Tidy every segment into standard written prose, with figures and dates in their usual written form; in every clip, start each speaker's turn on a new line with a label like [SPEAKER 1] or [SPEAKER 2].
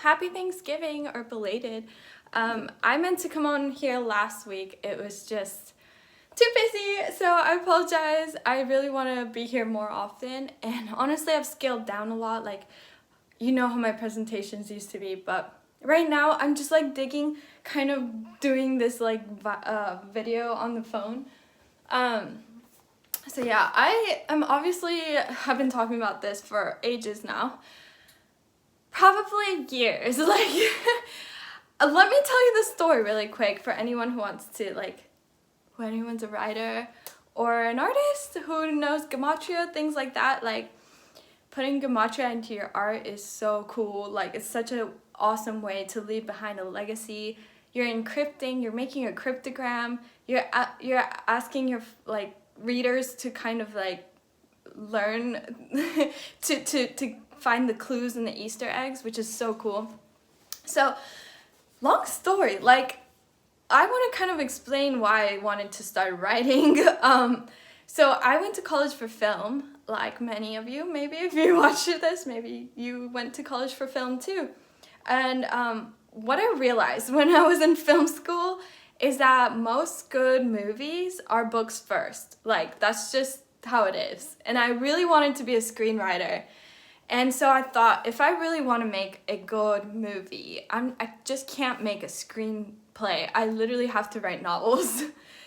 [SPEAKER 1] happy Thanksgiving, or belated. I meant to come on here last week. It was just too busy, so I apologize. I really want to be here more often, and honestly I've scaled down a lot. Like, you know how my presentations used to be, but right now I'm just like digging, kind of doing this like video on the phone. So yeah, I am obviously have been talking about this for ages now. Probably years. Like, let me tell you the story really quick for anyone who wants to, like, who anyone's a writer or an artist who knows Gematria, things like that. Like, putting Gematria into your art is so cool. Like, it's such an awesome way to leave behind a legacy. You're encrypting, you're making a cryptogram, you're asking your, like, readers to kind of, like, learn to find the clues and the Easter eggs, which is so cool. So, long story, like, I want to kind of explain why I wanted to start writing. So I went to college for film, like many of you. Maybe if you watched this, maybe you went to college for film too. And what I realized when I was in film school is that most good movies are books first. Like, that's just how it is. And I really wanted to be a screenwriter. And so I thought, if I really want to make a good movie, I just can't make a screenplay. I literally have to write novels.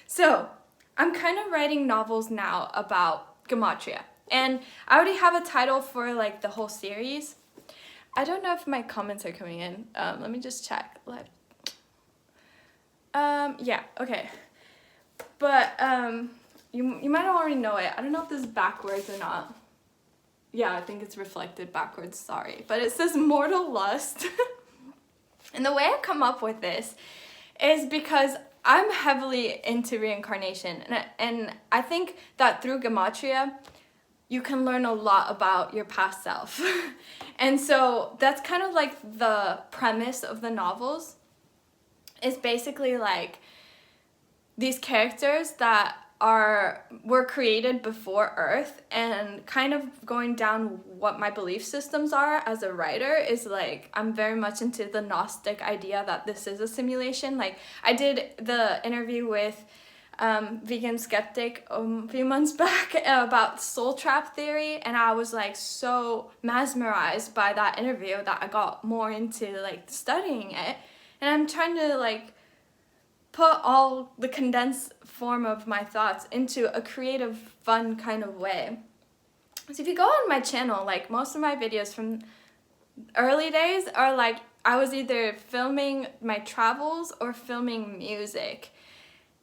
[SPEAKER 1] So I'm kind of writing novels now about Gematria. And I already have a title for, like, the whole series. I don't know if my comments are coming in. Let me just check. Yeah, okay. But you might already know it. I don't know if this is backwards or not. Yeah, I think it's reflected backwards, sorry. But it says Mortal Lust. And the way I come up with this is because I'm heavily into reincarnation. And I think that through Gematria, you can learn a lot about your past self. And so that's kind of like the premise of the novels. It's basically like these characters that were created before Earth, and kind of going down what my belief systems are as a writer is, like, I'm very much into the Gnostic idea that this is a simulation. Like, I did the interview with vegan skeptic a few months back about soul trap theory, and I was like so mesmerized by that interview that I got more into, like, studying it. And I'm trying to, like, put all the condensed form of my thoughts into a creative, fun kind of way. So if you go on my channel, like, most of my videos from early days are like, I was either filming my travels or filming music.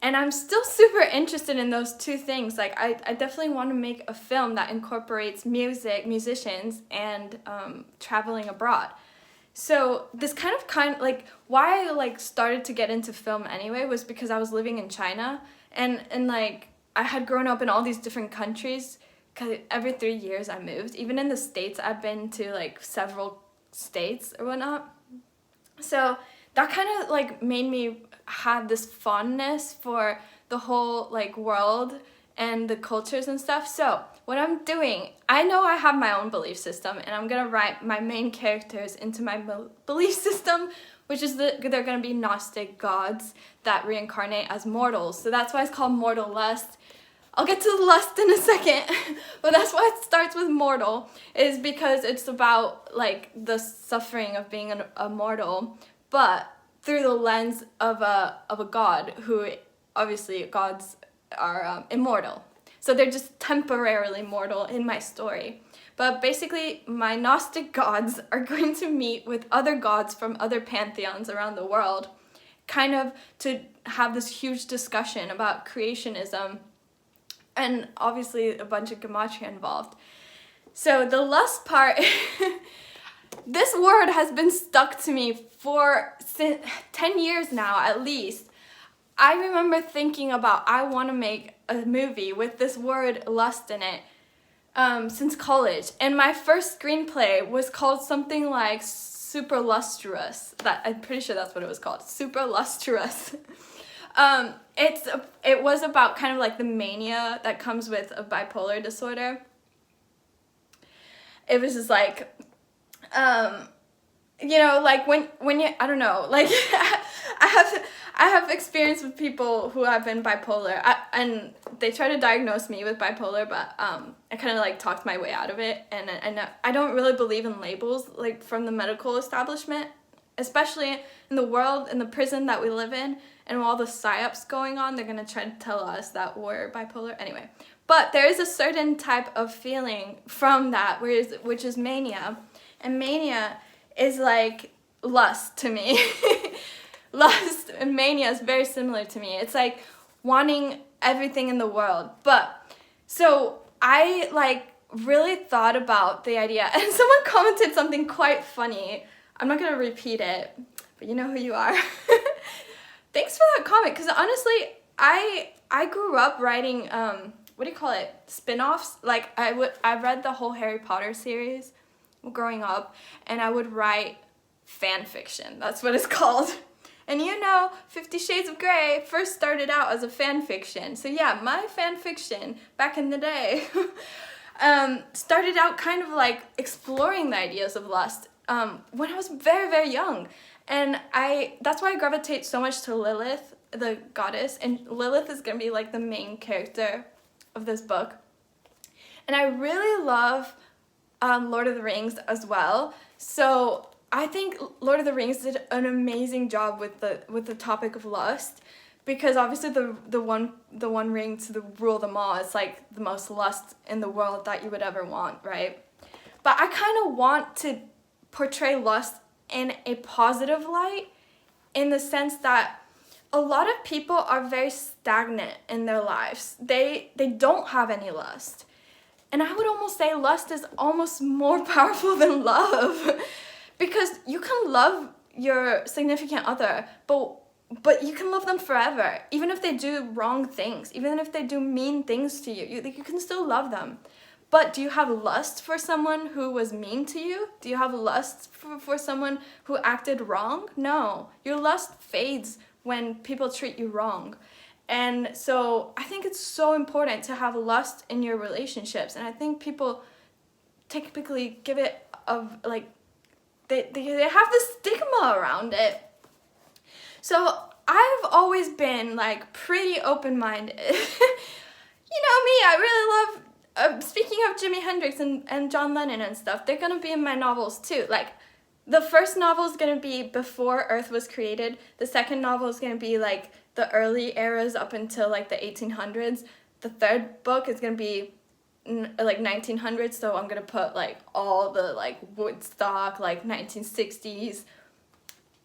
[SPEAKER 1] And I'm still super interested in those two things. Like, I definitely want to make a film that incorporates music, musicians, and traveling abroad. So this kind of like, why I, like, started to get into film anyway was because I was living in China, and like, I had grown up in all these different countries, because every 3 years I moved. Even in the States, I've been to, like, several states or whatnot. So that kind of, like, made me have this fondness for the whole, like, world and the cultures and stuff. So what I'm doing, I know I have my own belief system, and I'm gonna write my main characters into my belief system, which is they're gonna be Gnostic gods that reincarnate as mortals. So that's why it's called Mortal Lust. I'll get to the lust in a second, but that's why it starts with mortal, is because it's about, like, the suffering of being a mortal, but through the lens of a god, who, obviously, gods are immortal. So they're just temporarily mortal in my story. But basically, my Gnostic gods are going to meet with other gods from other pantheons around the world, kind of to have this huge discussion about creationism, and obviously a bunch of Gematria involved. So the lust part, this word has been stuck to me for 10 years now, at least. I remember thinking about, I want to make a movie with this word lust in it since college. And my first screenplay was called something like Super Lustrous. I'm pretty sure that's what it was called, Super Lustrous. It was about kind of like the mania that comes with a bipolar disorder. It was just like, you know, like when you, I don't know, like I have experience with people who have been bipolar, and they try to diagnose me with bipolar, but I kind of like talked my way out of it, and I don't really believe in labels like from the medical establishment, especially in the world, in the prison that we live in, and all the psyops going on. They're gonna try to tell us that we're bipolar anyway. But there is a certain type of feeling from that, which is mania, and mania is like lust to me. Lust and mania is very similar to me. It's like wanting everything in the world. But so I like really thought about the idea, and someone commented something quite funny. I'm not gonna repeat it, but you know who you are. Thanks for that comment, because honestly, I grew up writing what do you call it, spin-offs. Like I read the whole Harry Potter series growing up, and I would write fan fiction. That's what it's called. And you know, 50 Shades of Grey first started out as a fan fiction. So yeah, my fan fiction back in the day started out kind of like exploring the ideas of lust when I was very, very young. And that's why I gravitate so much to Lilith, the goddess. And Lilith is going to be like the main character of this book. And I really love Lord of the Rings as well. So I think Lord of the Rings did an amazing job with the topic of lust, because obviously the one ring to rule them all is like the most lust in the world that you would ever want, right? But I kind of want to portray lust in a positive light, in the sense that a lot of people are very stagnant in their lives. They don't have any lust. And I would almost say lust is almost more powerful than love. Because you can love your significant other, but you can love them forever. Even if they do wrong things, even if they do mean things to you, you can still love them. But do you have lust for someone who was mean to you? Do you have lust for someone who acted wrong? No. Your lust fades when people treat you wrong. And so I think it's so important to have lust in your relationships. And I think people typically give it like, they have this stigma around it. So I've always been like pretty open-minded. You know me, I really love, speaking of Jimi Hendrix and John Lennon and stuff, they're gonna be in my novels too. Like, the first novel is gonna be before Earth was created. The second novel is gonna be like the early eras up until like the 1800s. The third book is gonna be like 1900s, so I'm gonna put like all the like Woodstock, like 1960s,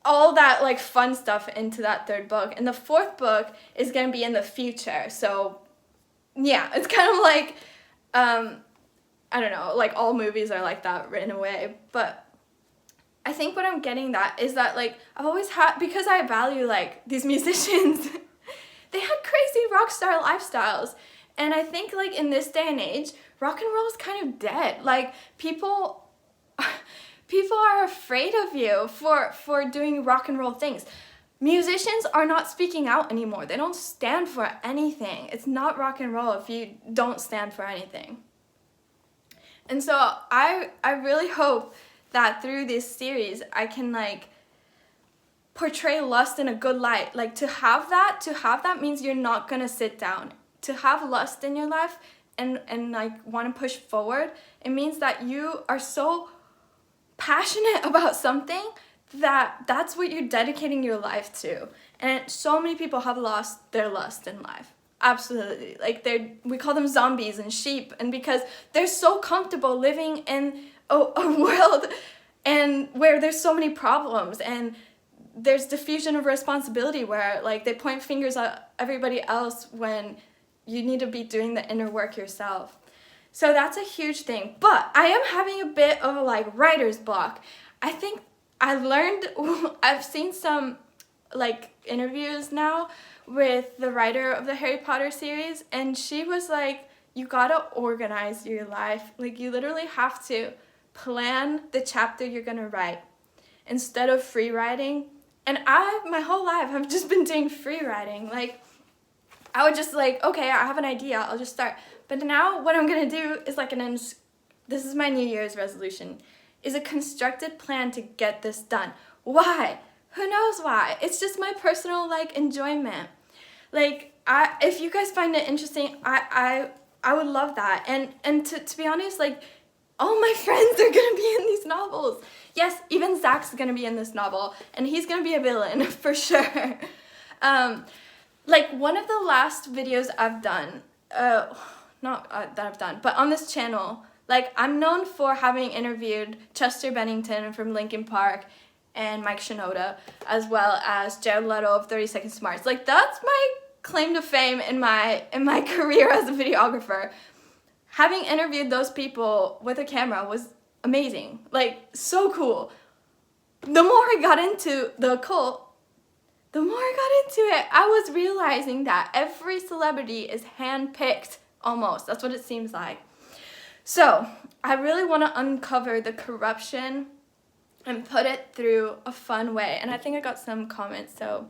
[SPEAKER 1] all that like fun stuff into that third book. And the fourth book is gonna be in the future. So yeah, it's kind of like I don't know, like all movies are like that in a way. But I think what I'm getting at is that like I've always had, because I value like these musicians, they had crazy rock star lifestyles. And I think like in this day and age, rock and roll is kind of dead. Like people are afraid of you for doing rock and roll things. Musicians are not speaking out anymore. They don't stand for anything. It's not rock and roll if you don't stand for anything. And so I really hope that through this series I can like portray lust in a good light. Like to have that means you're not gonna sit down. To have lust in your life and like want to push forward, it means that you are so passionate about something that's what you're dedicating your life to. And so many people have lost their lust in life. Absolutely. Like we call them zombies and sheep, and because they're so comfortable living in a world and where there's so many problems, and there's diffusion of responsibility where like they point fingers at everybody else when you need to be doing the inner work yourself. So that's a huge thing. But I am having a bit of a like writer's block. I think I've seen some like interviews now with the writer of the Harry Potter series, and she was like, you gotta organize your life. Like you literally have to plan the chapter you're gonna write instead of free writing. And my whole life I've just been doing free writing. Like I would just like, okay, I have an idea, I'll just start. But now what I'm gonna do is like this is my New Year's resolution, is a constructed plan to get this done. Why? Who knows why? It's just my personal like enjoyment. Like if you guys find it interesting, I would love that. And to be honest, like all my friends are gonna be in these novels. Yes, even Zach's gonna be in this novel, and he's gonna be a villain for sure. Like one of the last videos I've done, not that I've done, but on this channel, like I'm known for having interviewed Chester Bennington from Linkin Park and Mike Shinoda, as well as Jared Leto of 30 Seconds to Mars. Like that's my claim to fame in my career as a videographer. Having interviewed those people with a camera was amazing, like so cool. The more I got into the occult, the more I got into it, I was realizing that every celebrity is handpicked, almost. That's what it seems like. So I really want to uncover the corruption and put it through a fun way. And I think I got some comments. So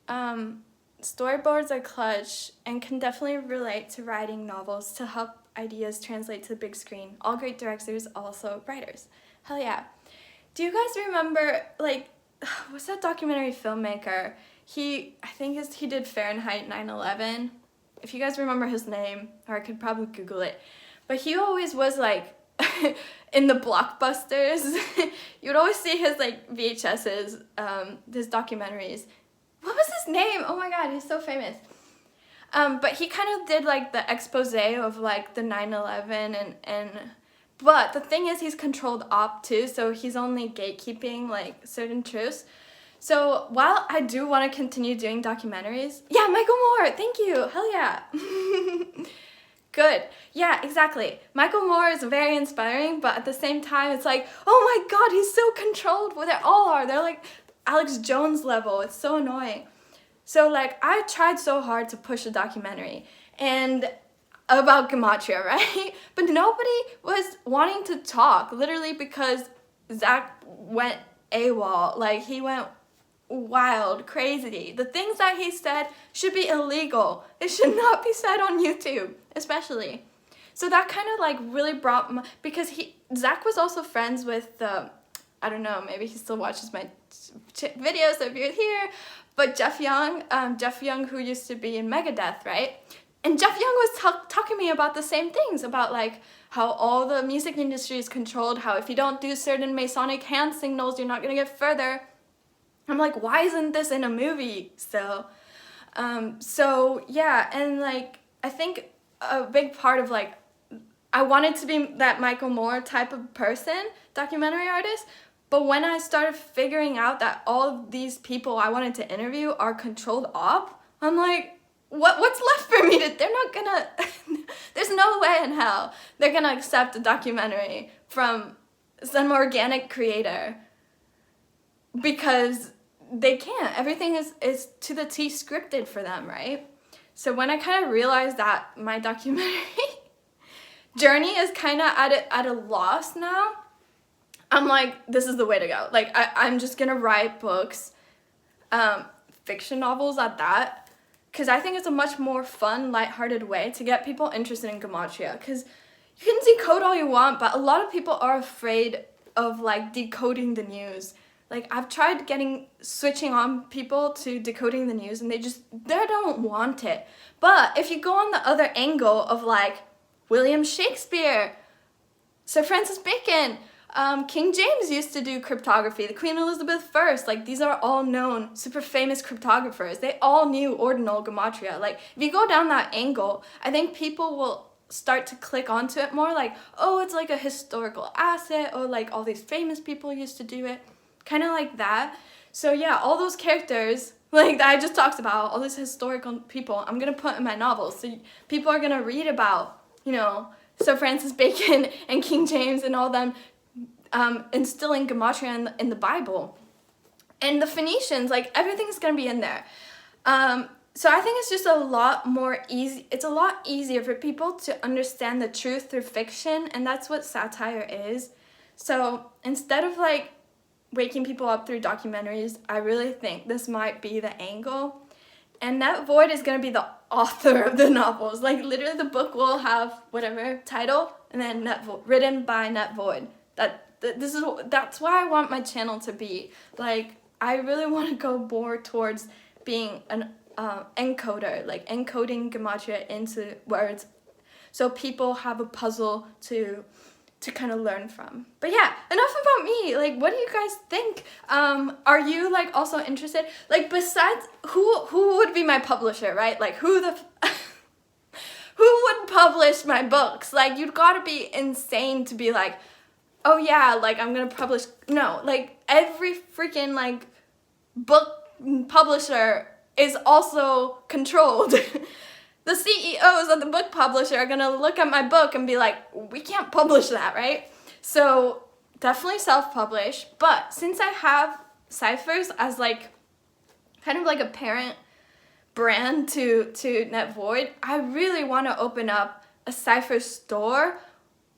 [SPEAKER 1] storyboards are clutch and can definitely relate to writing novels to help ideas translate to the big screen. All great directors, also writers. Hell yeah. Do you guys remember, like, what's that documentary filmmaker? I think he did Fahrenheit 9/11. If you guys remember his name, or I could probably Google it. But he always was like, in the blockbusters, you would always see his like VHSs, his documentaries. What was his name? Oh my god, he's so famous. But he kind of did like the expose of like the 9/11 but the thing is he's controlled op too, so he's only gatekeeping like certain truths. So while I do want to continue doing documentaries, yeah, Michael Moore, thank you, hell yeah. Good, yeah, exactly. Michael Moore is very inspiring, but at the same time it's like, oh my god, he's so controlled. Well, they all are. They're like Alex Jones level. It's so annoying. So like I tried so hard to push a documentary and about Gematria, right? But nobody was wanting to talk, literally because Zach went AWOL. Like he went wild, crazy. The things that he said should be illegal. It should not be said on YouTube, especially. So that kind of like really brought because Zach was also friends with I don't know, maybe he still watches my videos if you're here, but Jeff Young, who used to be in Megadeth, right? And Jeff Young was talking to me about the same things, about like how all the music industry is controlled, how if you don't do certain Masonic hand signals, you're not gonna get further. I'm like, why isn't this in a movie still? So yeah, and like I think a big part of like I wanted to be that Michael Moore type of person, documentary artist, but when I started figuring out that all of these people I wanted to interview are controlled op, I'm like, what's left for me to, they're not gonna, there's no way in hell they're gonna accept a documentary from some organic creator because they can't. Everything is to the T scripted for them, right? So when I kind of realized that my documentary journey is kind of at a loss now, I'm like, this is the way to go. Like, I'm just gonna write books, fiction novels at that, because I think it's a much more fun, lighthearted way to get people interested in Gematria. Because you can decode all you want, but a lot of people are afraid of like decoding the news. Like I've tried switching on people to decoding the news and they don't want it. But if you go on the other angle of like William Shakespeare, Sir Francis Bacon, King James used to do cryptography, the Queen Elizabeth I, like these are all known super famous cryptographers. They all knew ordinal Gematria. Like if you go down that angle, I think people will start to click onto it more like, oh, it's like a historical asset, or like all these famous people used to do it. Kind of like that. So yeah, all those characters like that I just talked about, all these historical people, I'm gonna put in my novels. So people are gonna read about, you know, Sir Francis Bacon and King James and all them instilling Gematria in the Bible. And the Phoenicians, like everything's gonna be in there. So I think it's just a lot more easy. It's a lot easier for people to understand the truth through fiction, and that's what satire is. So instead of like waking people up through documentaries, I really think this might be the angle. And Net Void is going to be the author of the novels. Like literally the book will have whatever title and then written by Net Void. That's why I want my channel to be. Like, I really want to go more towards being an encoder, like encoding Gematria into words, so people have a puzzle to kind of learn from. But yeah, enough about me. Like, what do you guys think? Are you like also interested? Like, besides who would be my publisher, right? Like, who would publish my books? Like, you'd gotta be insane to be like, oh yeah, like I'm gonna publish. No, like every freaking like book publisher is also controlled. The CEOs of the book publisher are gonna look at my book and be like, we can't publish that, right? So definitely self-publish. But since I have Cyphers as like kind of like a parent brand to NetVoid, I really want to open up a Cyphers store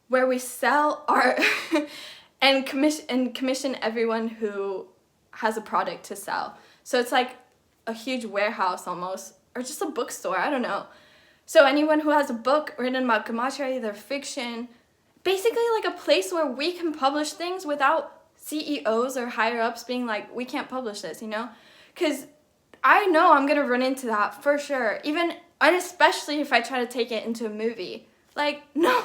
[SPEAKER 1] where we sell art and commission everyone who has a product to sell. So it's like a huge warehouse almost, or just a bookstore, I don't know. So anyone who has a book written about Gematria, either fiction, basically like a place where we can publish things without CEOs or higher ups being like, we can't publish this, you know? Because I know I'm gonna run into that for sure, and especially if I try to take it into a movie. Like, no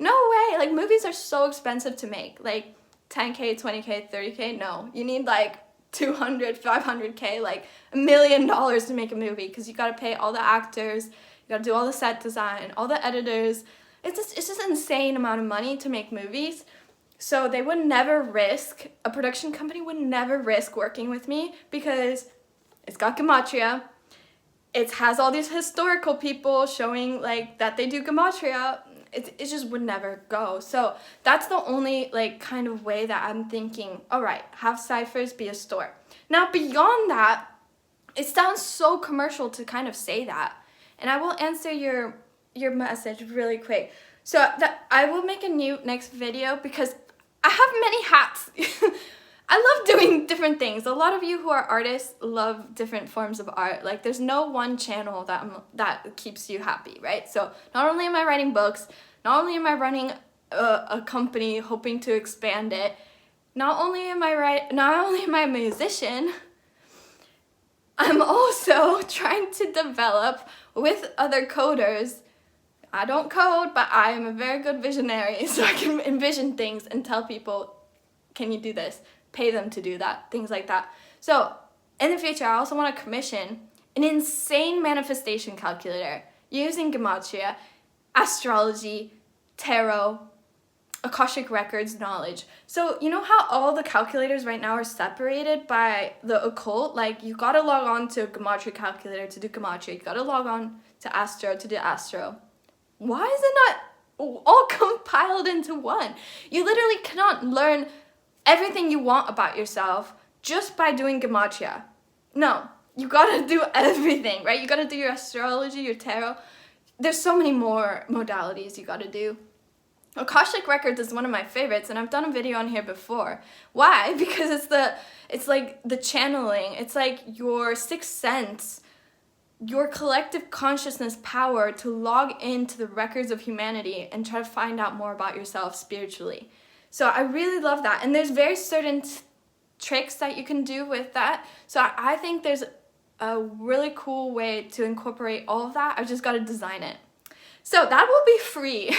[SPEAKER 1] way. Like, movies are so expensive to make. Like, 10K, 20K, 30K, no. You need like 200, 500K, like $1 million to make a movie, because you gotta pay all the actors, you gotta do all the set design, all the editors. It's just an insane amount of money to make movies. So they would never risk, a production company would never risk working with me, because it's got Gematria, it has all these historical people showing like that they do Gematria. It just would never go. So that's the only like kind of way that I'm thinking, all right, have Cyphers be a store. Now beyond that, it sounds so commercial to kind of say that. And I will answer your message really quick. So that I will make a new next video, because I have many hats. I love doing different things. A lot of you who are artists love different forms of art. Like, there's no one channel that keeps you happy, right? So not only am I writing books, not only am I running a company hoping to expand it, not only am I a musician, I'm also trying to develop with other coders. I don't code, but I am a very good visionary, so I can envision things and tell people, can you do this? Pay them to do that, things like that. So in the future, I also want to commission an insane manifestation calculator using Gematria, astrology, tarot, Akashic records knowledge. So you know how all the calculators right now are separated by the occult? Like, you gotta log on to a Gematria calculator to do Gematria. You gotta log on to Astro to do Astro. Why is it not all compiled into one? You literally cannot learn everything you want about yourself just by doing Gematria. No, you gotta do everything, right? You gotta do your astrology, your tarot. There's so many more modalities you gotta do. Akashic records is one of my favorites, and I've done a video on here before. Why? Because it's like the channeling. It's like your sixth sense, your collective consciousness power to log into the records of humanity and try to find out more about yourself spiritually. So I really love that. And there's very certain tricks that you can do with that. So I think there's a really cool way to incorporate all of that. I've just got to design it. So that will be free.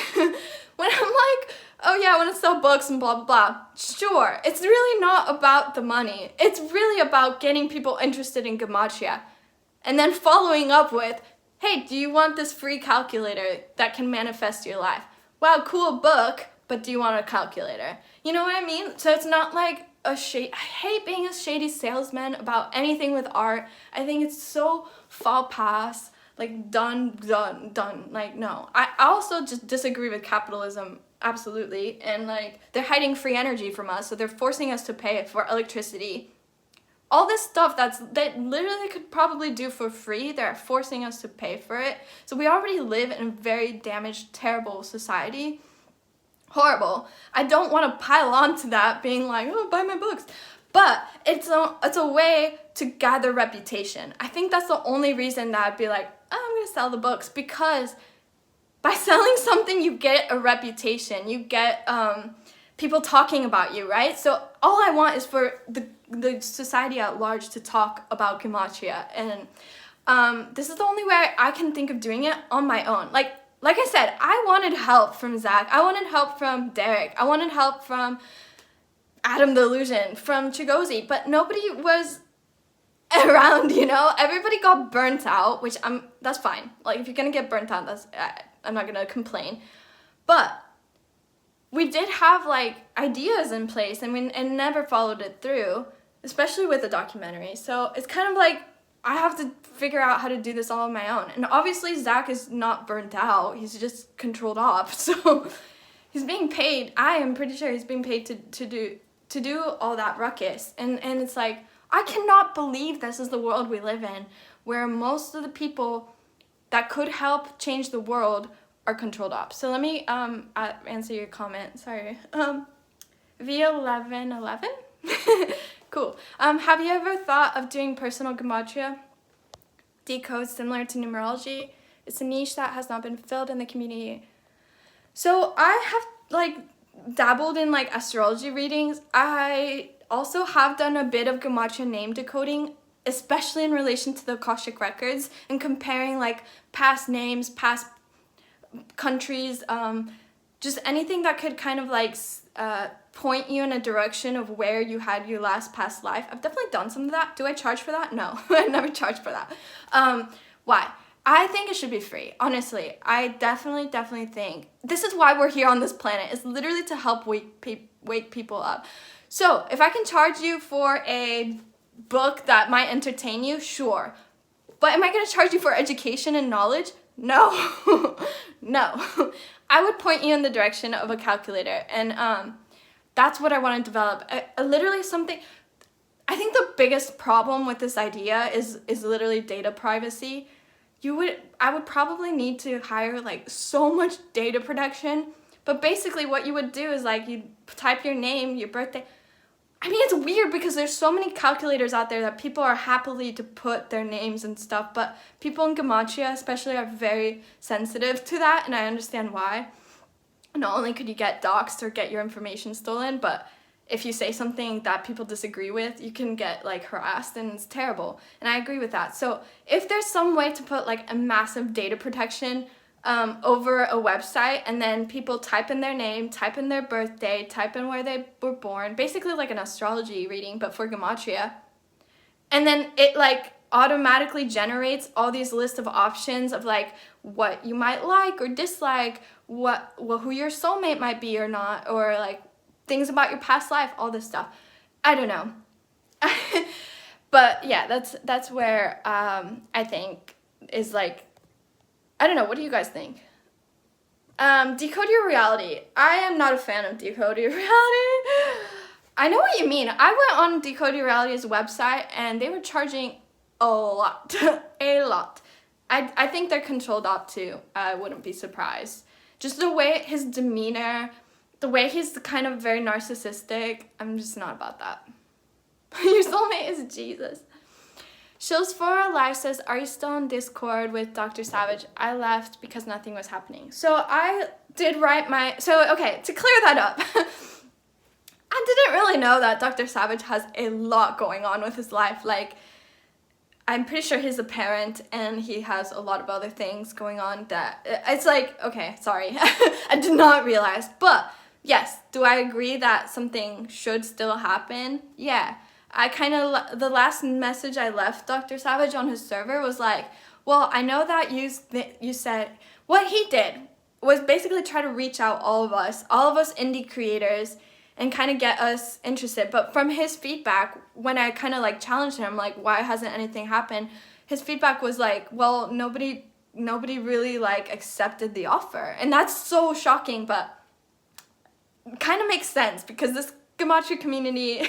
[SPEAKER 1] When I'm like, oh yeah, I want to sell books and blah, blah, blah. Sure, it's really not about the money. It's really about getting people interested in Gematria. And then following up with, hey, do you want this free calculator that can manifest your life? Wow, cool book, but do you want a calculator? You know what I mean? So it's not like I hate being a shady salesman about anything with art. I think it's so faux pas, like done. Like, no. I also just disagree with capitalism, absolutely. And like, they're hiding free energy from us, so they're forcing us to pay for electricity. All this stuff that literally could probably do for free, they're forcing us to pay for it. So we already live in a very damaged, terrible society. Horrible. I don't want to pile on to that being like, oh, buy my books. But it's a way to gather reputation. I think that's the only reason that I'd be like, oh, I'm going to sell the books, because by selling something, you get a reputation. You get people talking about you, right? So all I want is for the society at large to talk about Gematria, and this is the only way I can think of doing it on my own. Like I said, I wanted help from Zach, I wanted help from Derek, I wanted help from 𝓸𝓸𝓼𝓻, from Chigozie, but nobody was around, you know? Everybody got burnt out, which that's fine. Like, if you're gonna get burnt out, I'm not gonna complain. But we did have like ideas in place, and we never followed it through, especially with the documentary. So it's kind of like I have to figure out how to do this all on my own. And obviously Zach is not burnt out, he's just controlled off. So he's being paid, I am pretty sure he's being paid to do all that ruckus. And it's like, I cannot believe this is the world we live in, where most of the people that could help change the world are controlled ops. So let me answer your comment. Sorry. 𝓬𝓪𝓵𝓬𝓾. Cool. Have you ever thought of doing personal Gematria decode similar to numerology? It's a niche that has not been filled in the community. So I have like dabbled in like astrology readings. I also have done a bit of Gematria name decoding, especially in relation to the Akashic records and comparing like past names, past countries, just anything that could kind of like point you in a direction of where you had your last past life. I've definitely done some of that. Do I charge for that? No, I never charge for that. Why? I think it should be free. Honestly, I definitely think this is why we're here on this planet. It's literally to help wake people up. So if I can charge you for a book that might entertain you, sure. But am I going to charge you for education and knowledge? No. No. I would point you in the direction of a calculator, and that's what I want to develop. Literally something. I think the biggest problem with this idea is literally data privacy. I would probably need to hire like so much data protection, but basically what you would do is like you type your name, your birthday. I mean, it's weird because there's so many calculators out there that people are happily to put their names and stuff, but people in Gematria especially are very sensitive to that, and I understand why. Not only could you get doxxed or get your information stolen, but if you say something that people disagree with, you can get like harassed, and it's terrible. And I agree with that. So if there's some way to put like a massive data protection over a website, and then people type in their name, type in their birthday, type in where they were born, basically like an astrology reading, but for Gematria. And then it like automatically generates all these lists of options of like what you might like or dislike, who your soulmate might be or not, or like things about your past life, all this stuff. I don't know. But yeah, that's where I think is like, I don't know, what do you guys think? Decode Your Reality. I am not a fan of Decode Your Reality. I know what you mean. I went on Decode Your Reality's website and they were charging a lot. A lot. I think they're controlled op too. I wouldn't be surprised. Just the way his demeanor, the way he's kind of very narcissistic, I'm just not about that. Your soulmate is Jesus. 𝓬𝓪𝓵𝓬𝓪𝓽𝓻 says, are you still on Discord with Dr. Savage? I left because nothing was happening. So I did write okay, to clear that up. I didn't really know that Dr. Savage has a lot going on with his life. Like, I'm pretty sure he's a parent and he has a lot of other things going on that it's like, okay, sorry. I did not realize. But yes, do I agree that something should still happen? Yeah. The last message I left Dr. Savage on his server was like, well, I know that you said, what he did was basically try to reach out all of us indie creators, and kind of get us interested. But from his feedback, when I kind of like challenged him, like, why hasn't anything happened? His feedback was like, well, nobody really like accepted the offer. And that's so shocking, but kind of makes sense because this Gematria community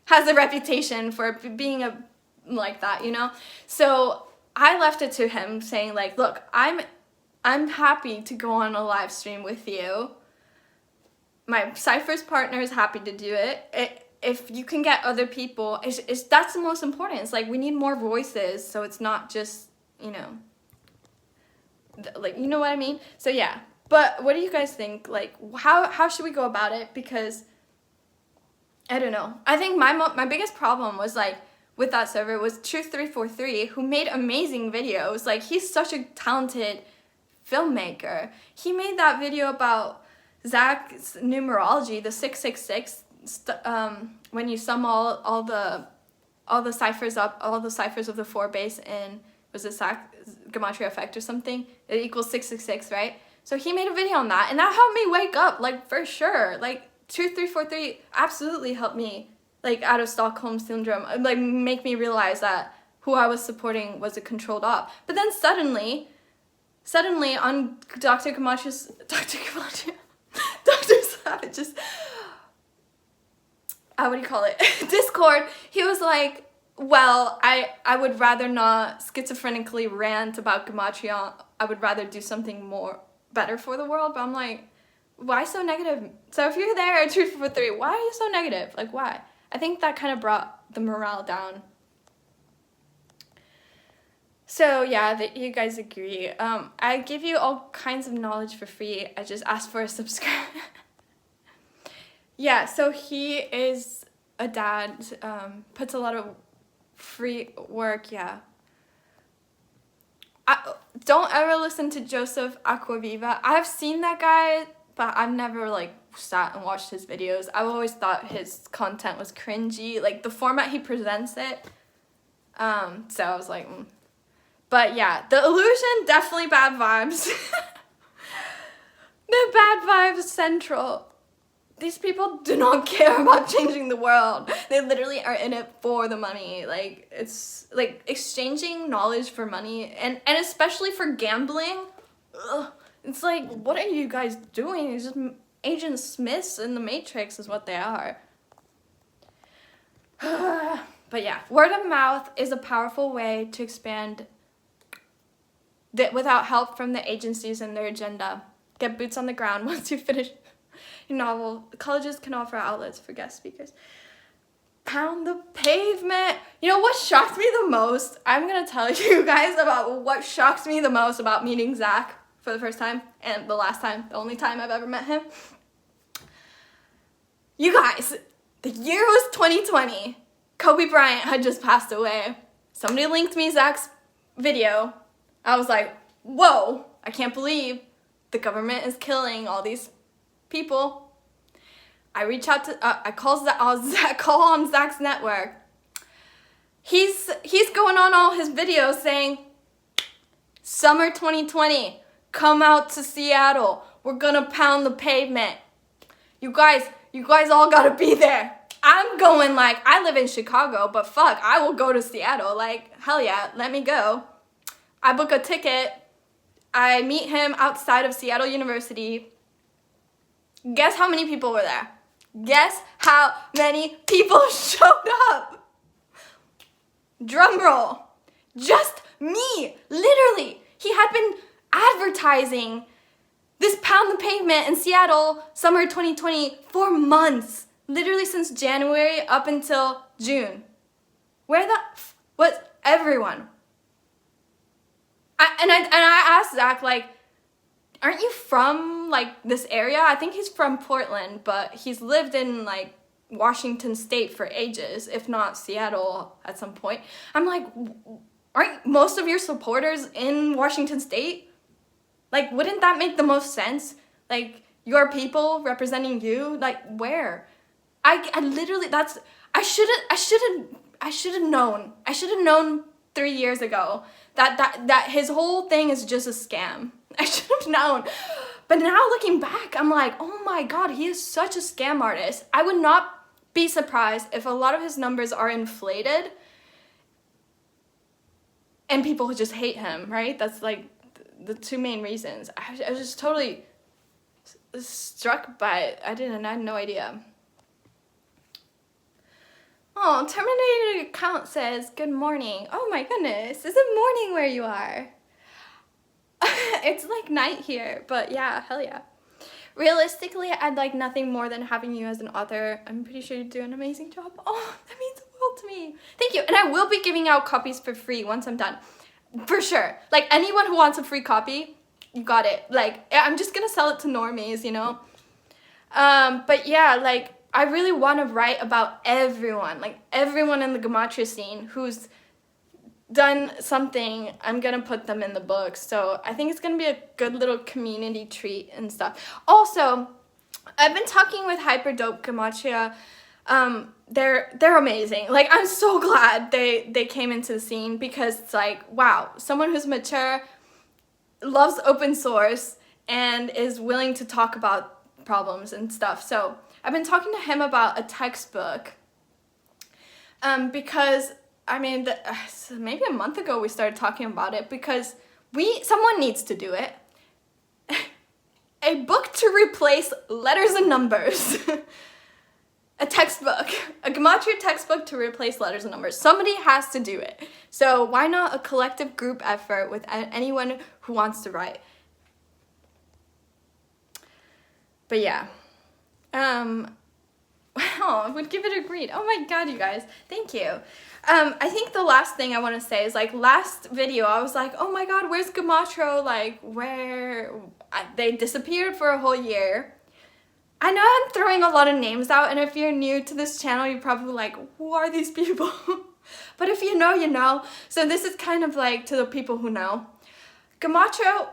[SPEAKER 1] has a reputation for being like that, you know? So I left it to him saying like, look, I'm happy to go on a live stream with you. My Cyphers partner is happy to do it. If you can get other people, that's the most important. It's like we need more voices, so it's not just, you know, like, you know what I mean? So yeah, But what do you guys think? Like, how should we go about it? Because I don't know. I think my biggest problem was like with that server was 𝓢𝓹𝓪𝓀𝓪, who made amazing videos. Like, he's such a talented filmmaker. He made that video about Zach's numerology, the 666, when you sum all the ciphers up, all the ciphers of the 4 base in, was it Gematria effect or something? It equals 666, right? So he made a video on that, and that helped me wake up, like, for sure. Like, 𝓢𝓹𝓪𝓀𝓪 absolutely helped me, like, out of Stockholm Syndrome, like, make me realize that who I was supporting was a controlled op. But then suddenly on Dr. Savage's, what do you call it, Discord, he was like, well, I would rather not schizophrenically rant about Gematria. I would rather do something more better for the world. But I'm like, why so negative? So if you're there at 𝓢𝓹𝓪𝓀𝓪, why are you so negative? Like, why? I think that kind of brought the morale down. So yeah, you guys agree. I give you all kinds of knowledge for free. I just asked for a subscribe. Yeah, so he is a dad, puts a lot of free work, yeah. Don't ever listen to Joseph Aquaviva. I've seen that guy, but I've never like sat and watched his videos. I've always thought his content was cringy, like the format he presents it. So I was like, But yeah, the illusion, definitely bad vibes. The bad vibes central. These people do not care about changing the world. They literally are in it for the money. Like, it's like exchanging knowledge for money, and especially for gambling. Ugh. It's like, what are you guys doing? It's just Agent Smiths in the Matrix is what they are. But yeah, word of mouth is a powerful way to expand without help from the agencies and their agenda. Get boots on the ground once you finish your novel. Colleges can offer outlets for guest speakers. Pound the pavement. You know what shocked me the most? I'm gonna tell you guys about what shocked me the most about meeting Zach for the first time, and the last time, the only time I've ever met him. You guys, the year was 2020. Kobe Bryant had just passed away. Somebody linked me Zach's video. I was like, whoa, I can't believe the government is killing all these people. I reach out to, I call on Zach's network. He's going on all his videos saying, summer 2020, come out to Seattle. We're gonna pound the pavement. You guys all gotta be there. I'm going, like, I live in Chicago, but fuck, I will go to Seattle. Like, hell yeah, let me go. I book a ticket. I meet him outside of Seattle University. Guess how many people were there? Guess how many people showed up? Drum roll. Just me. Literally. He had been advertising this pound the pavement in Seattle summer 2020 for months. Literally since January up until June. Where the was everyone? I asked Zach, like, aren't you from, like, this area? I think he's from Portland, but he's lived in, like, Washington State for ages, if not Seattle at some point. I'm like, aren't most of your supporters in Washington State? Like, wouldn't that make the most sense? Like, your people representing you? Like, where? I literally, I should have known. I should have known 3 years ago that his whole thing is just a scam. I should have known. But now looking back, I'm like, oh my God, he is such a scam artist. I would not be surprised if a lot of his numbers are inflated and people who just hate him, right? That's like the two main reasons. I was just totally struck by it. I had no idea. Oh, Terminator account says, good morning. Oh my goodness, is it morning where you are? It's like night here, but yeah, hell yeah. Realistically, I'd like nothing more than having you as an author. I'm pretty sure you do an amazing job. Oh, that means the world to me. Thank you. And I will be giving out copies for free once I'm done. For sure. Like, anyone who wants a free copy, you got it. Like, I'm just gonna sell it to normies, you know? But yeah, like, I really want to write about everyone, like everyone in the Gematria scene who's done something. I'm gonna put them in the book, so I think it's gonna be a good little community treat and stuff. Also, I've been talking with Hyper Dope Gematria. They're amazing. Like, I'm so glad they came into the scene, because it's like, wow, someone who's mature, loves open source, and is willing to talk about problems and stuff. So I've been talking to him about a textbook, because I mean, maybe a month ago we started talking about it, because someone needs to do it. A book to replace letters and numbers. A textbook, a Gematria textbook to replace letters and numbers. Somebody has to do it. So why not a collective group effort with anyone who wants to write? But yeah, wow, I would give it a grade. Oh my god, you guys, thank you. I think the last thing I want to say is, like, last video I was like, oh my god, where's Gematro? Like, they disappeared for a whole year. I know I'm throwing a lot of names out, and if you're new to this channel, you're probably like, who are these people? But if you know, you know. So this is kind of like to the people who know. Gematro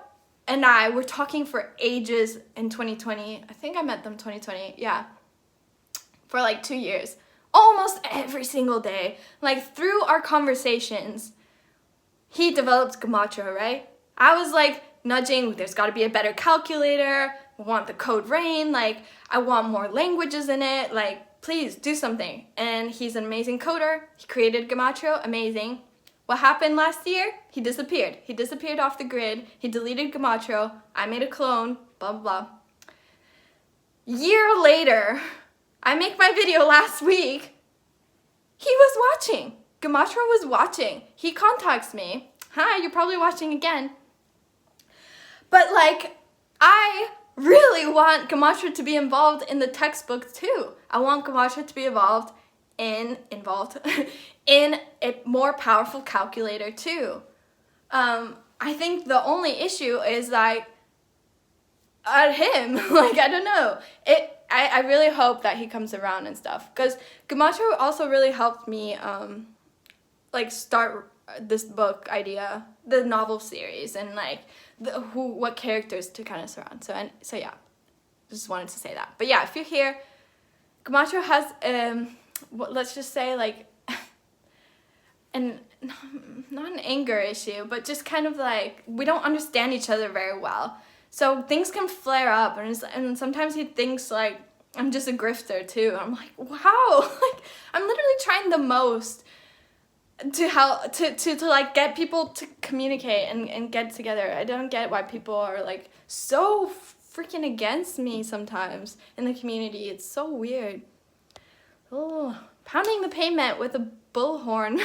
[SPEAKER 1] and I were talking for ages in 2020. I think I met them 2020, yeah. For like 2 years. Almost every single day. Like, through our conversations, he developed Gematro, right? I was like nudging, there's gotta be a better calculator. I want the 𝓬𝓪𝓵, like, I want more languages in it, like, please do something. And he's an amazing coder. He created Gematro, amazing. What happened last year? He disappeared. He disappeared off the grid. He deleted Gematro. I made a clone, blah, blah, blah. Year later, I make my video last week. He was watching. Gematro was watching. He contacts me. Hi, you're probably watching again. But, like, I really want Gematria to be involved in the textbook too. I want Gematria to be involved in a more powerful calculator too. I think the only issue is, like, at him. Like, I don't know. I really hope that he comes around and stuff, because Gematria also really helped me like start this book idea, the novel series, and like what characters to kind of surround. So yeah, just wanted to say that. But yeah, if you're here, Gematria has let's just say, like, not an anger issue, but just kind of like, we don't understand each other very well. So things can flare up, and sometimes he thinks like I'm just a grifter too. And I'm like, wow, like, I'm literally trying the most to help to like get people to communicate and get together. I don't get why people are like so freaking against me sometimes in the community. It's so weird. Oh, pounding the pavement with a bullhorn.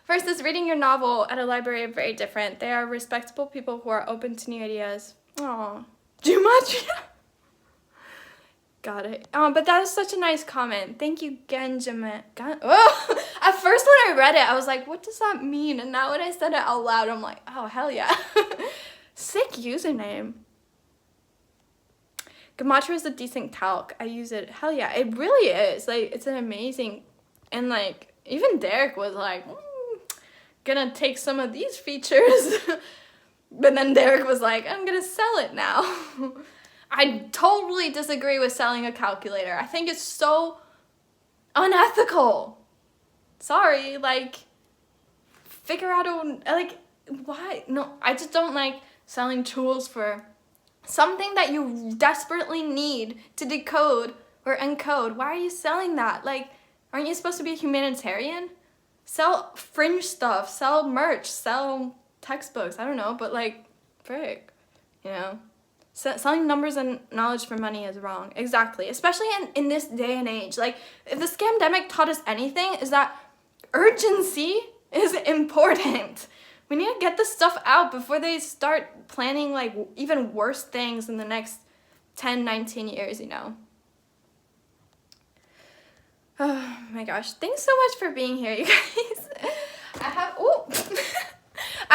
[SPEAKER 1] Versus reading your novel at a library are very different. They are respectable people who are open to new ideas. Aww. Gematria. Got it. But that is such a nice comment. Thank you, Oh! At first when I read it, I was like, what does that mean? And now when I said it out loud, I'm like, oh, hell yeah. Sick username. Gematria is a decent calc. I use it. Hell yeah. It really is. Like, it's an amazing... And, like, even Derek was like... gonna take some of these features. But then Derek was like, I'm gonna sell it now. I totally disagree with selling a calculator. I think it's so unethical. Sorry, like, figure out like, why? No, I just don't like selling tools for something that you desperately need to decode or encode. Why are you selling that? Like, aren't you supposed to be a humanitarian? Sell fringe stuff, sell merch, sell textbooks, I don't know, but like, frick, you know? Selling numbers and knowledge for money is wrong. Exactly, especially in this day and age. Like, if the scamdemic taught us anything, is that urgency is important. We need to get this stuff out before they start planning like even worse things in the next 10, 19 years, you know? Oh my gosh, thanks so much for being here, you guys. I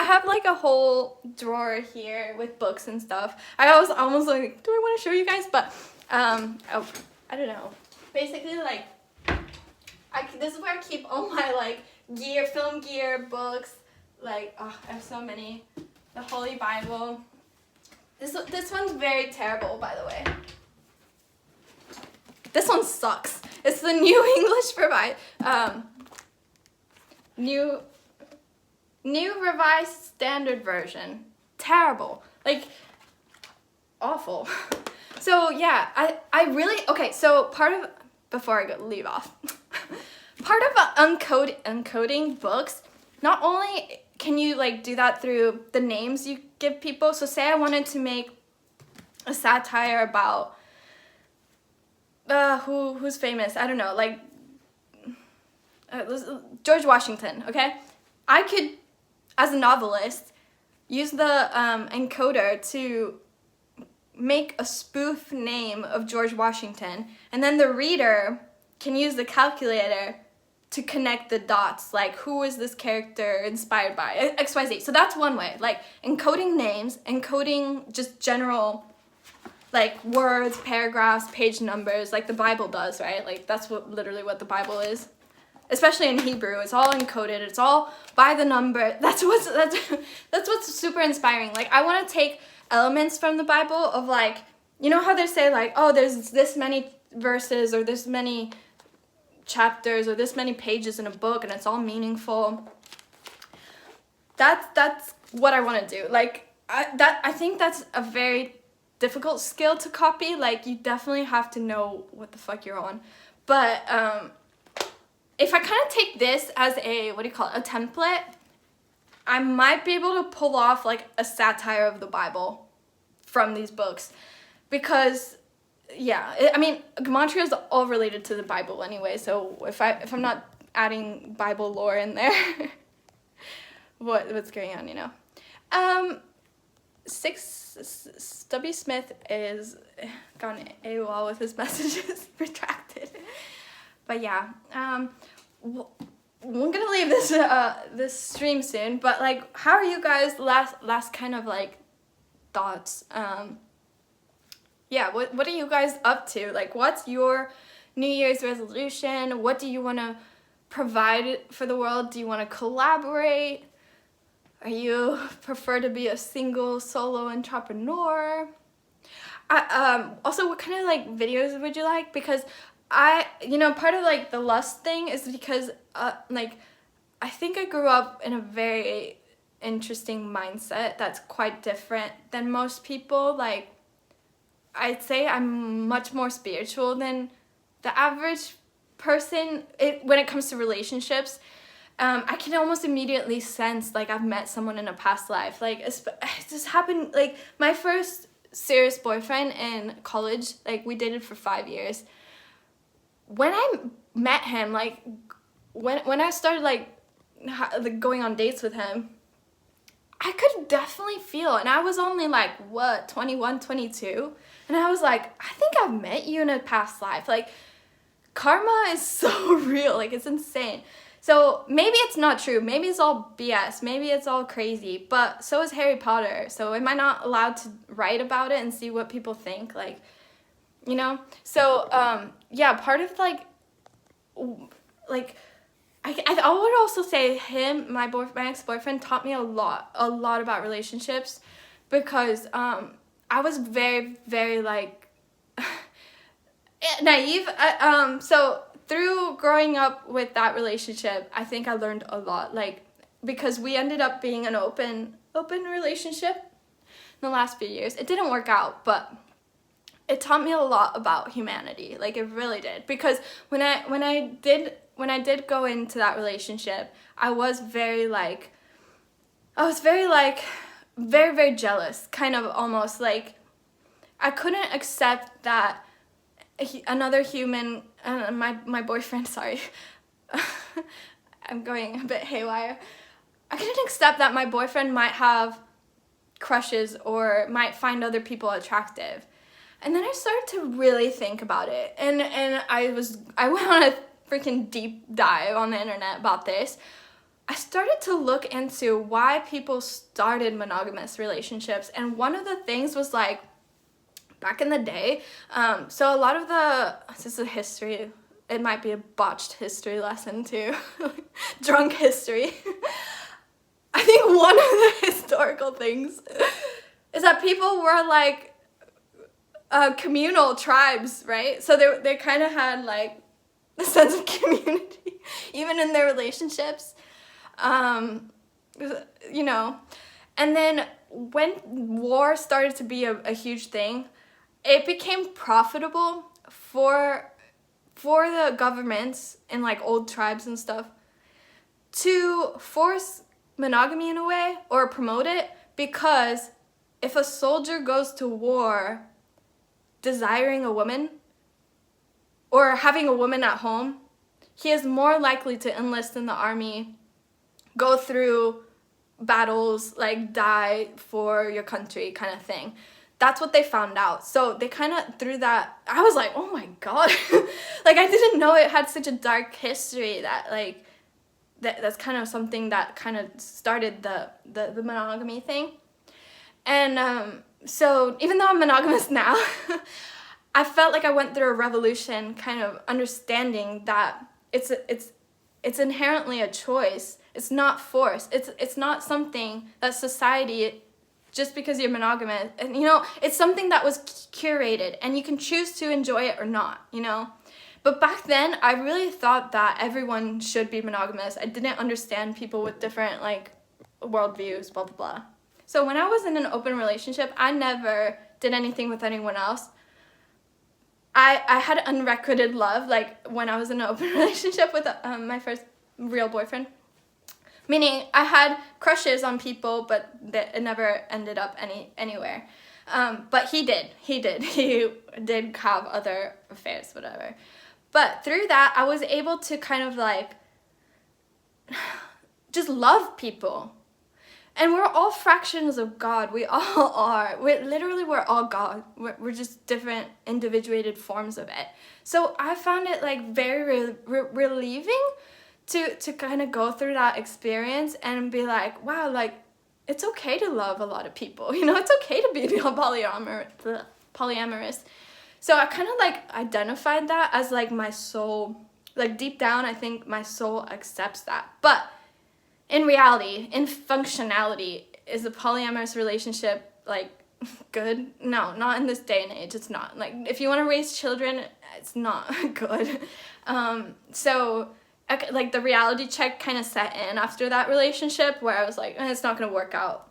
[SPEAKER 1] have like a whole drawer here with books and stuff. I was almost like, do I want to show you guys? But oh, I don't know. Basically, like, this is where I keep all my like gear, film gear, books. Like, oh, I have so many. The Holy Bible. This one's very terrible, by the way. This one sucks. It's the New Revised Standard Version. Terrible. Like, awful. So yeah, I really, okay, so part of, before I leave off, part of encoding books, not only can you like do that through the names you give people. So say I wanted to make a satire about who's famous, I don't know, like George Washington, okay? I could, as a novelist, use the encoder to make a spoof name of George Washington, and then the reader can use the calculator to connect the dots, like who is this character inspired by, XYZ. So that's one way, like encoding names, encoding just general like words, paragraphs, page numbers, like the Bible does, right? Like that's literally what the Bible is. Especially in Hebrew, it's all encoded, it's all by the number. That's what's super inspiring. Like I want to take elements from the Bible of like, you know how they say like, oh, there's this many verses or this many chapters or this many pages in a book and it's all meaningful. That's what I want to do. Like I think that's a very difficult skill to copy. Like you definitely have to know what the fuck you're on. But if I kind of take this as a, what do you call it, a template, I might be able to pull off like a satire of the Bible from these books. Because, yeah, I mean, Gematria is all related to the Bible anyway, so if I'm not adding Bible lore in there, what's going on, you know? W. Smith is gone AWOL with his messages retracted. But yeah, we're gonna leave this this stream soon. But like, how are you guys? Last kind of like thoughts. Yeah, what are you guys up to? Like, what's your New Year's resolution? What do you want to provide for the world? Do you want to collaborate? Are you prefer to be a single solo entrepreneur? Also, what kind of like videos would you like? Because you know, part of like the lust thing is because like I think I grew up in a very interesting mindset that's quite different than most people. Like I'd say I'm much more spiritual than the average person when it comes to relationships. I can almost immediately sense like I've met someone in a past life. Like it just happened, like my first serious boyfriend in college, like we dated for 5 years. When I met him, like when I started like going on dates with him, I could definitely feel, and I was only like, what, 21, 22? And I was like, I think I've met you in a past life. Like, karma is so real, like it's insane. So maybe it's not true, maybe it's all BS, maybe it's all crazy, but so is Harry Potter. So am I not allowed to write about it and see what people think? Like, you know? So, yeah, part of like I would also say him, my ex-boyfriend taught me a lot about relationships, because I was very, very like naive. So through growing up with that relationship, I think I learned a lot, like, because we ended up being an open relationship in the last few years. It didn't work out, but it taught me a lot about humanity. Like, it really did. Because when I did go into that relationship, I was very very jealous, kind of almost like I couldn't accept that another human, my boyfriend, sorry, I'm going a bit haywire. I couldn't accept that my boyfriend might have crushes or might find other people attractive. And then I started to really think about it, and I went on a freaking deep dive on the internet about this. I started to look into why people started monogamous relationships, and one of the things was like, back in the day, so a lot of this is a history, it might be a botched history lesson too, drunk history. I think one of the historical things is that people were like communal tribes, right? So they kind of had like a sense of community, even in their relationships. You know, and then when war started to be a huge thing, it became profitable for the governments in like old tribes and stuff to force monogamy in a way or promote it, because if a soldier goes to war desiring a woman or having a woman at home, he is more likely to enlist in the army, go through battles, like die for your country kind of thing. That's what they found out. So they kind of threw that. I was like, oh my God. Like, I didn't know it had such a dark history, that like that's kind of something that kind of started the monogamy thing. And so even though I'm monogamous now, I felt like I went through a revolution kind of understanding that it's inherently a choice. It's not forced. It's not something that society, just because you're monogamous, and you know, it's something that was curated and you can choose to enjoy it or not, you know. But back then, I really thought that everyone should be monogamous. I didn't understand people with different like worldviews, blah blah blah. So when I was in an open relationship, I never did anything with anyone else. I had unrequited love, like when I was in an open relationship with my first real boyfriend. Meaning I had crushes on people, but it never ended up anywhere. But he did. He did have other affairs, whatever. But through that, I was able to kind of like just love people. And we're all fractions of God. We all are. We're all God. We're just different individuated forms of it. So I found it like very relieving to kind of go through that experience and be like, wow, like it's okay to love a lot of people. You know, it's okay to be polyamorous. So I kind of like identified that as like my soul. Like deep down, I think my soul accepts that. But in reality, in functionality, is a polyamorous relationship like good? No, not in this day and age. It's not. Like if you want to raise children, it's not good. So like the reality check kind of set in after that relationship, where I was like, it's not gonna work out.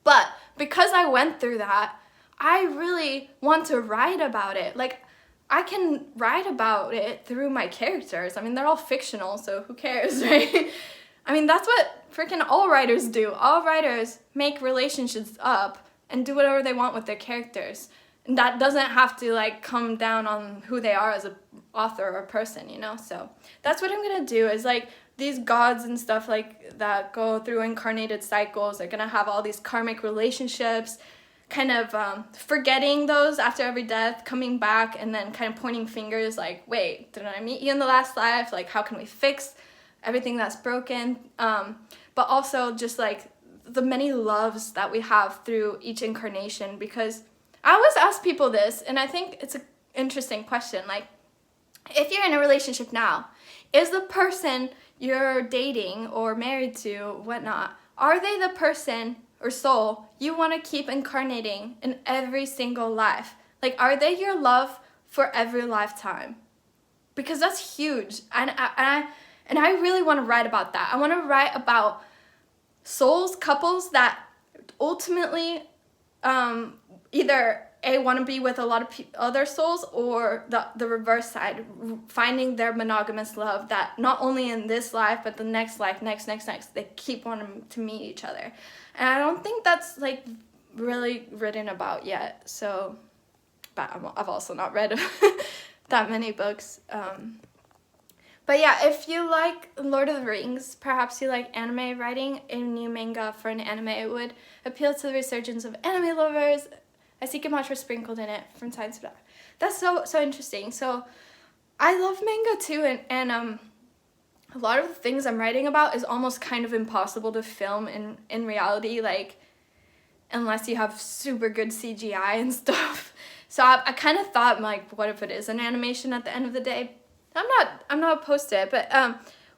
[SPEAKER 1] But because I went through that, I really want to write about it. Like I can write about it through my characters. I mean, they're all fictional, so who cares, right? I mean, that's what freaking all writers do. All writers make relationships up and do whatever they want with their characters. And that doesn't have to like come down on who they are as an author or a person, you know? So that's what I'm gonna do, is like these gods and stuff like that go through incarnated cycles. They're gonna have all these karmic relationships, kind of forgetting those after every death, coming back and then kind of pointing fingers like, wait, didn't I meet you in the last life? Like, how can we fix everything that's broken? But also just like the many loves that we have through each incarnation, because I always ask people this, and I think it's an interesting question. Like, if you're in a relationship now, is the person you're dating or married to, whatnot, are they the person or soul you want to keep incarnating in every single life? Like, are they your love for every lifetime? Because that's huge. And I really want to write about that. I want to write about souls, couples that ultimately either want to be with a lot of other souls, or the reverse side, finding their monogamous love that not only in this life, but the next life, next, they keep wanting to meet each other. And I don't think that's like really written about yet. So, but I've also not read that many books. But yeah, if you like Lord of the Rings, perhaps you like anime writing, a new manga for an anime would appeal to the resurgence of anime lovers. I see Gematrinator sprinkled in it from time to time. That's so interesting. So I love manga too, and a lot of the things I'm writing about is almost kind of impossible to film in reality, like, unless you have super good CGI and stuff. So I kind of thought, like, what if it is an animation at the end of the day? I'm not opposed to it, but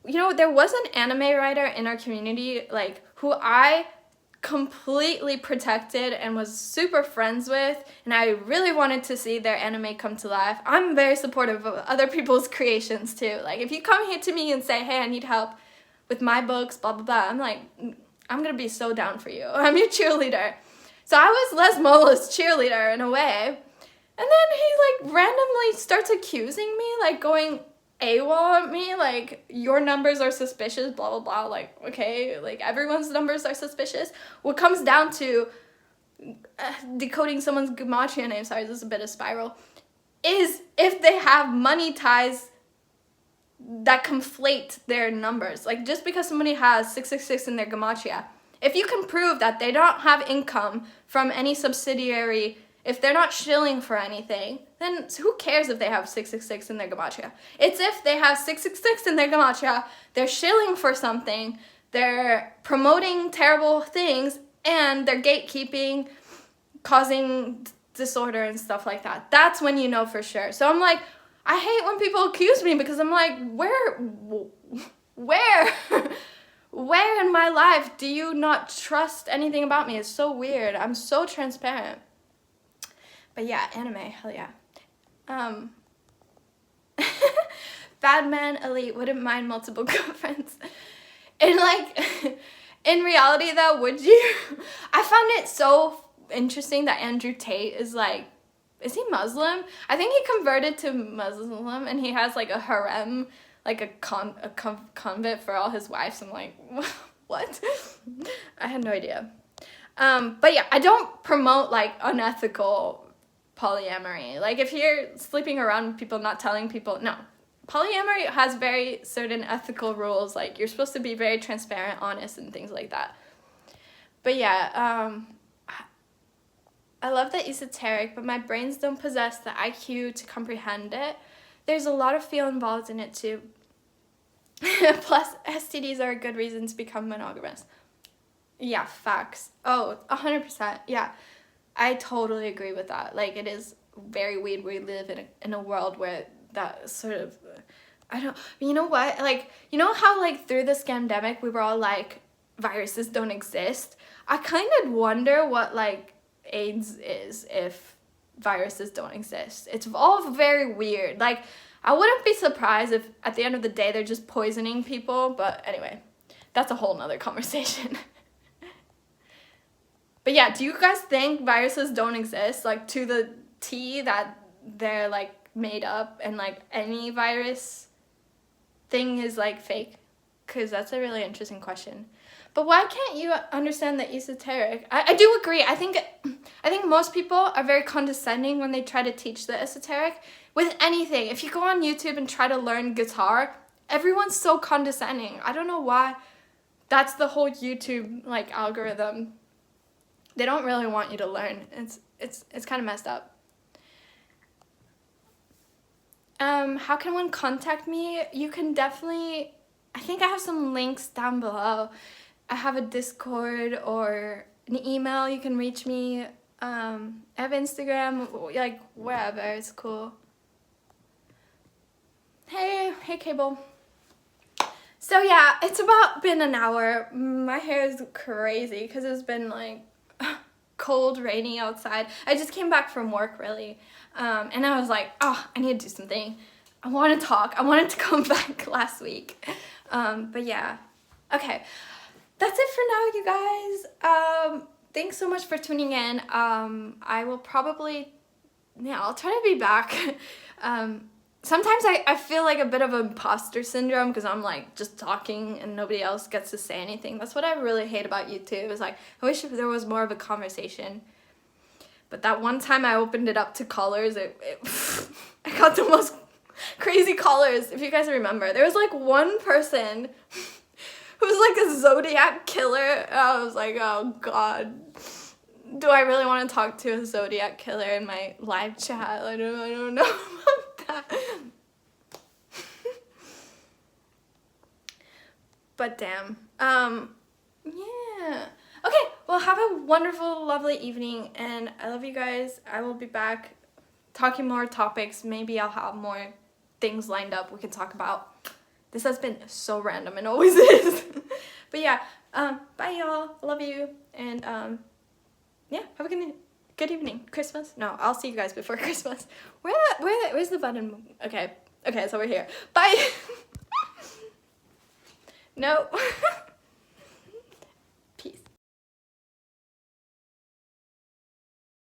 [SPEAKER 1] you know, there was an anime writer in our community, like, who I completely protected and was super friends with, and I really wanted to see their anime come to life. I'm very supportive of other people's creations too. Like, if you come here to me and say, hey, I need help with my books, blah blah blah, I'm like, I'm gonna be so down for you. I'm your cheerleader. So I was Les Mola's cheerleader in a way, and then he like randomly starts accusing me, like going AWOL at me, like, your numbers are suspicious, blah blah blah. Like, okay, like, everyone's numbers are suspicious. What comes down to decoding someone's Gematria name, sorry, this is a bit of spiral, is if they have money ties that conflate their numbers. Like, just because somebody has 666 in their Gematria, if you can prove that they don't have income from any subsidiary, if they're not shilling for anything, then who cares if they have 666 in their Gematria? It's if they have 666 in their Gematria, they're shilling for something, they're promoting terrible things, and they're gatekeeping, causing disorder and stuff like that. That's when you know for sure. So I'm like, I hate when people accuse me, because I'm like, where where in my life do you not trust anything about me? It's so weird. I'm so transparent. But yeah, anime, hell yeah. Bad man elite wouldn't mind multiple girlfriends. And like, in reality though, would you? I found it so interesting that Andrew Tate is like, is he Muslim? I think he converted to Muslim, and he has like a harem, like a convent for all his wives. I'm like, what? I had no idea. But yeah, I don't promote like unethical polyamory. Like, if you're sleeping around with people, not telling people, no. Polyamory has very certain ethical rules. Like, you're supposed to be very transparent, honest, and things like that. But yeah, I love the esoteric, but my brains don't possess the IQ to comprehend it. There's a lot of feel involved in it too. Plus, STDs are a good reason to become monogamous. Yeah, facts. Oh, 100%. Yeah, I totally agree with that. Like, it is very weird. We live in a world where that sort of, you know what? Like, you know how, like, through this scamdemic, we were all like, viruses don't exist? I kind of wonder what, like, AIDS is if viruses don't exist. It's all very weird. Like, I wouldn't be surprised if at the end of the day they're just poisoning people, but anyway, that's a whole nother conversation. But yeah, do you guys think viruses don't exist, like, to the T, that they're like made up and like any virus thing is like fake? Because that's a really interesting question. But why can't you understand the esoteric? I do agree. I think most people are very condescending when they try to teach the esoteric. With anything, if you go on YouTube and try to learn guitar, everyone's so condescending. I don't know why. That's the whole YouTube like algorithm. They don't really want you to learn. It's kind of messed up. How can one contact me? You can definitely, I think I have some links down below. I have a Discord or an email. You can reach me. I have Instagram, like, wherever. It's cool. Hey Cable. So yeah, it's about been an hour. My hair is crazy because it's been like cold, rainy outside. I just came back from work, really. And I was like, oh, I need to do something. I want to talk. I wanted to come back last week. But yeah. Okay. That's it for now, you guys. Thanks so much for tuning in. I will probably, yeah, I'll try to be back. Sometimes I feel like a bit of imposter syndrome because I'm like just talking and nobody else gets to say anything. That's what I really hate about YouTube. Is like, I wish there was more of a conversation. But that one time I opened it up to callers, I got the most crazy callers. If you guys remember, there was like one person who was like a Zodiac killer. And I was like, oh God, do I really want to talk to a Zodiac killer in my live chat? I don't know about that. But damn. Yeah. Okay, well, have a wonderful, lovely evening, and I love you guys. I will be back talking more topics. Maybe I'll have more things lined up we can talk about. This has been so random and always is. But yeah, bye y'all. I love you. And yeah, have a good evening. Christmas? No, I'll see you guys before Christmas. Where's the button? Okay, it's over here. Bye. No.